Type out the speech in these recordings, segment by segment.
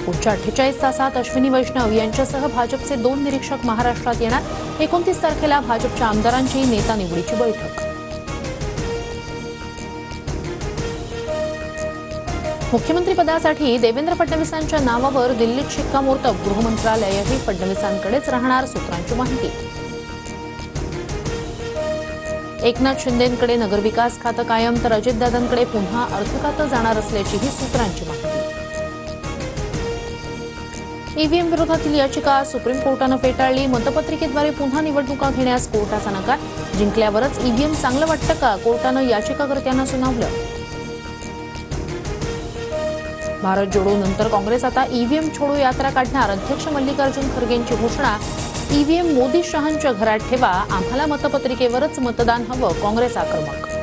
पुढच्या 48 तासात अश्विनी वैष्णव यांच्यासह भाजपचे 2 निरीक्षक महाराष्ट्रात येणार। 29 तारखेला भाजपच्या आमदारांची नेता निवडीची बैठक। मुख्यमंत्रीपदासाठी देवेंद्र फडणवीसांच्या नावावर दिल्लीत शिक्कामोर्तब। गृहमंत्रालयही फडणवीसांकडेच राहणार, सूत्रांची माहिती। एकनाथ शिंदेंकडे नगरविकास खातं कायम, तर अजितदादांकडे पुन्हा अर्थ खातं जाणार असल्याचीही सूत्रांची माहिती। ईव्हीएम विरोधातील याचिका सुप्रीम कोर्टानं फेटाळली। मतपत्रिकेद्वारे पुन्हा निवडणुका घेण्यास कोर्टाचा नकार। जिंकल्यावरच ईव्हीएम चांगलं वाटतं का, कोर्टानं याचिकाकर्त्यांना सुनावलं। भारत जोडो नंतर काँग्रेस आता ईव्हीएम छोडो यात्रा काढणार। अध्यक्ष मल्लिकार्जुन खरगेंची घोषणा। ईव्हीएम मोदी शहांच्या घरात ठेवा, आम्हाला मतपत्रिकेवरच मतदान हवं, काँग्रेस आक्रमक।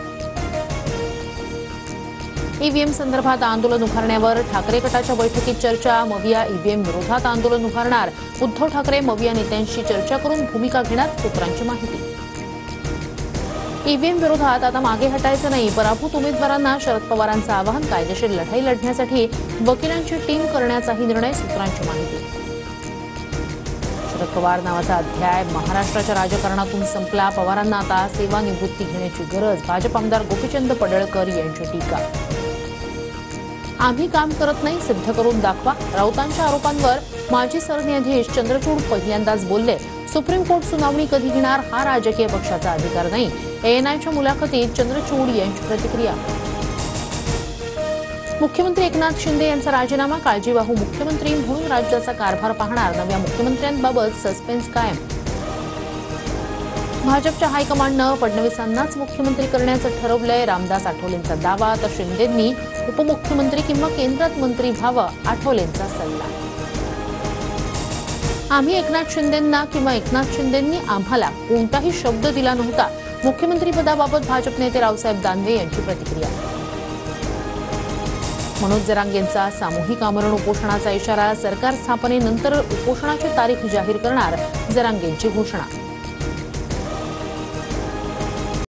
ईव्हीएम संदर्भात आंदोलन उभारण्यावर ठाकरे गटाच्या बैठकीत चर्चा। मविया ईव्हीएम विरोधात आंदोलन उभारणार। उद्धव ठाकरे मविया नेत्यांशी चर्चा करून भूमिका घेणार, सूत्रांची माहिती। ईव्हीएम विरोधात आता मागे हटायचं नाही। पराभूत उमेदवारांना शरद पवारांचं आवाहन। कायदेशीर लढाई लढण्यासाठी वकिलांची टीम करण्याचाही निर्णय, सूत्रांची माहिती। शरद पवार नावाचा अध्याय महाराष्ट्राच्या राजकारणातून संपला। पवारांना आता सेवानिवृत्ती घेण्याची गरज। भाजप आमदार गोपीचंद पडळकर यांची टीका। आम्ही काम करत नाही, सिद्ध करून दाखवा। राऊतांच्या आरोपांवर माजी सरन्यायाधीश चंद्रचूड पहिल्यांदाच बोलले। सुप्रीम कोर्ट सुनावणी कधी घेणार हा राजकीय पक्षाचा अधिकार नाही। एएनआयच्या मुलाखतीत चंद्रचूड यांची प्रतिक्रिया। मुख्यमंत्री एकनाथ शिंदे यांचा राजीनामा। काळजीवाहू मुख्यमंत्री म्हणून राज्याचा कारभार पाहणार। नव्या मुख्यमंत्र्यांबाबत सस्पेन्स कायम। भाजपच्या हायकमांडनं फडणवीसांनाच मुख्यमंत्री करण्याचं ठरवलंय, रामदास आठवलेंचा दावा। तर शिंदेंनी उपमुख्यमंत्री किंवा केंद्रात मंत्री व्हावं, आठवलेंचा सल्ला। आम्ही एकनाथ शिंदेंना किंवा एकनाथ शिंदेंनी आम्हाला कोणताही शब्द दिला नव्हता। मुख्यमंत्रीपदाबाबत भाजप नेते रावसाहेब दानवे यांची प्रतिक्रिया। मनोज जरांगेंचा सामूहिक आमरण उपोषणाचा इशारा। सरकार स्थापनेनंतर उपोषणाची तारीख जाहीर करणार, जरांगेंची घोषणा।